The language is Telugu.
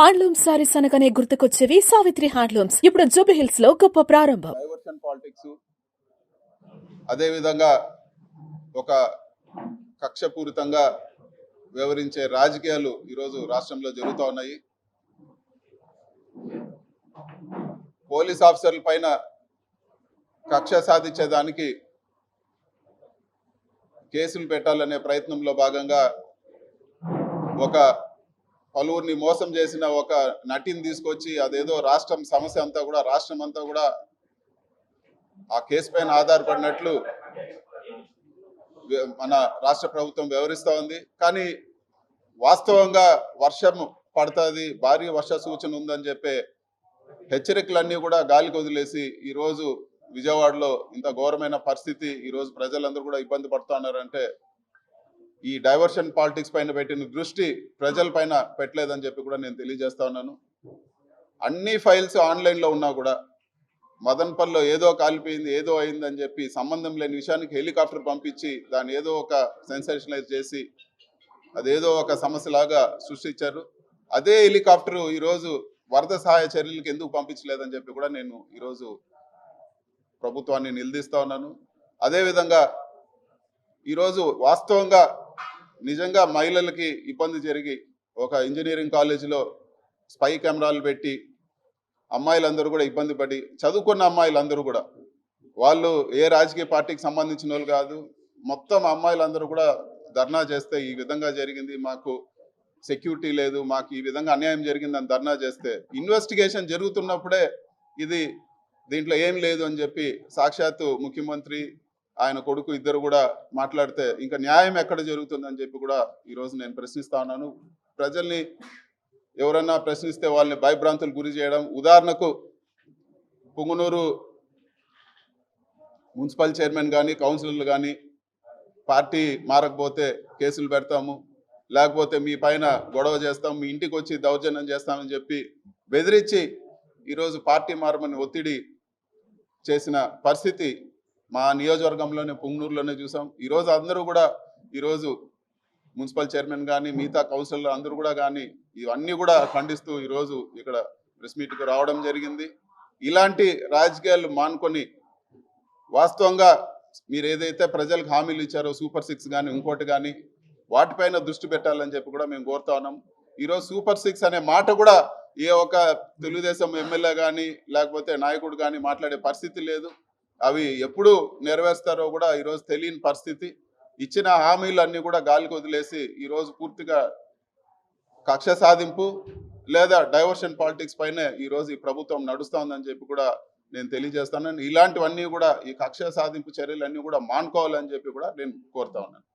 హ్యాండ్లూమ్ సారీస్ అనగానే గుర్తుకొచ్చేవి సావిత్రి హ్యాండ్లూమ్స్. ఇప్పుడు జూబ్లీ హిల్స్ లో గొప్ప ప్రారంభం. డైవర్షన్ పాలిటిక్స్, అదేవిధంగా ఒక కక్షపూరితంగా వ్యవహరించే రాజకీయాలు ఈరోజు రాష్ట్రంలో జరుగుతూ ఉన్నాయి. పోలీస్ ఆఫీసర్ల పైన కక్ష సాధించేదానికి కేసులు పెట్టాలనే ప్రయత్నంలో భాగంగా ఒక పలువురిని మోసం చేసిన ఒక నటిని తీసుకొచ్చి అదేదో రాష్ట్రం అంతా కూడా ఆ కేసు పైన ఆధారపడినట్లు మన రాష్ట్ర ప్రభుత్వం వ్యవహరిస్తూ ఉంది. కానీ వాస్తవంగా వర్షం పడుతుంది, భారీ వర్ష సూచన ఉందని చెప్పే హెచ్చరికలన్నీ కూడా గాలికి వదిలేసి ఈరోజు విజయవాడలో ఇంత ఘోరమైన పరిస్థితి, ఈరోజు ప్రజలందరూ కూడా ఇబ్బంది పడుతూ ఉన్నారంటే ఈ డైవర్షన్ పాలిటిక్స్ పైన పెట్టిన దృష్టి ప్రజల పైన పెట్టలేదని చెప్పి కూడా నేను తెలియజేస్తా ఉన్నాను. అన్ని ఫైల్స్ ఆన్లైన్లో ఉన్నా కూడా మదన్పల్లిలో ఏదో కాలిపోయింది, ఏదో అయిందని చెప్పి సంబంధం లేని విషయానికి హెలికాప్టర్ పంపించి దాన్ని ఏదో ఒక సెన్సేషనలైజ్ చేసి అదేదో ఒక సమస్యలాగా సృష్టించారు. అదే హెలికాప్టర్ ఈరోజు వరద సహాయ చర్యలకు ఎందుకు పంపించలేదని చెప్పి కూడా నేను ఈరోజు ప్రభుత్వాన్ని నిలదీస్తా ఉన్నాను. అదేవిధంగా ఈరోజు వాస్తవంగా నిజంగా మహిళలకి ఇబ్బంది జరిగి ఒక ఇంజనీరింగ్ కాలేజీలో స్పై కెమెరాలు పెట్టి అమ్మాయిలందరూ కూడా ఇబ్బంది పడి, చదువుకున్న అమ్మాయిలందరూ కూడా వాళ్ళు ఏ రాజకీయ పార్టీకి సంబంధించిన వాళ్ళు కాదు, మొత్తం అమ్మాయిలందరూ కూడా ధర్నా చేస్తే ఈ విధంగా జరిగింది, మాకు సెక్యూరిటీ లేదు, మాకు ఈ విధంగా అన్యాయం జరిగిందని ధర్నా చేస్తే ఇన్వెస్టిగేషన్ జరుగుతున్నప్పుడే దీంట్లో ఏం లేదు అని చెప్పి సాక్షాత్తు ముఖ్యమంత్రి ఆయన కొడుకు ఇద్దరు కూడా మాట్లాడితే ఇంకా న్యాయం ఎక్కడ జరుగుతుందని చెప్పి కూడా ఈరోజు నేను ప్రశ్నిస్తా ఉన్నాను. ప్రజల్ని ఎవరన్నా ప్రశ్నిస్తే వాళ్ళని భయభ్రాంతులు గురి చేయడం, ఉదాహరణకు పుంగనూరు మున్సిపల్ చైర్మన్ కానీ కౌన్సిలర్లు కానీ పార్టీ మారకపోతే కేసులు పెడతాము, లేకపోతే మీ పైన గొడవ చేస్తాం, మీ ఇంటికి వచ్చి దౌర్జన్యం చేస్తామని చెప్పి బెదిరించి ఈరోజు పార్టీ మారమని ఒత్తిడి చేసిన పరిస్థితి మా నియోజకవర్గంలోనే పుంగనూరులోనే చూసాం. ఈరోజు అందరూ కూడా ఈరోజు మున్సిపల్ చైర్మన్ కానీ మిగతా కౌన్సిలర్ అందరూ కూడా కానీ ఇవన్నీ కూడా ఖండిస్తూ ఈరోజు ఇక్కడ ప్రెస్ మీట్కి రావడం జరిగింది. ఇలాంటి రాజకీయాలు మానుకొని వాస్తవంగా మీరు ఏదైతే ప్రజలకు హామీలు ఇచ్చారో సూపర్ 6 కానీ ఇంకోటి కానీ వాటిపైన దృష్టి పెట్టాలని చెప్పి కూడా మేము కోరుతా ఉన్నాం. ఈరోజు సూపర్ 6 అనే మాట కూడా ఏ ఒక తెలుగుదేశం ఎమ్మెల్యే కానీ లేకపోతే నాయకుడు కానీ మాట్లాడే పరిస్థితి లేదు. అవి ఎప్పుడు నెరవేరుస్తారో కూడా ఈరోజు తెలియని పరిస్థితి. ఇచ్చిన హామీలన్నీ కూడా గాలికి వదిలేసి ఈరోజు పూర్తిగా కక్ష సాధింపు లేదా డైవర్షన్ పాలిటిక్స్ పైనే ఈరోజు ఈ ప్రభుత్వం నడుస్తోందని చెప్పి కూడా నేను తెలియజేస్తాను. ఇలాంటివన్నీ కూడా ఈ కక్ష సాధింపు చర్యలన్నీ కూడా మానుకోవాలని చెప్పి కూడా నేను కోరుతా ఉన్నాను.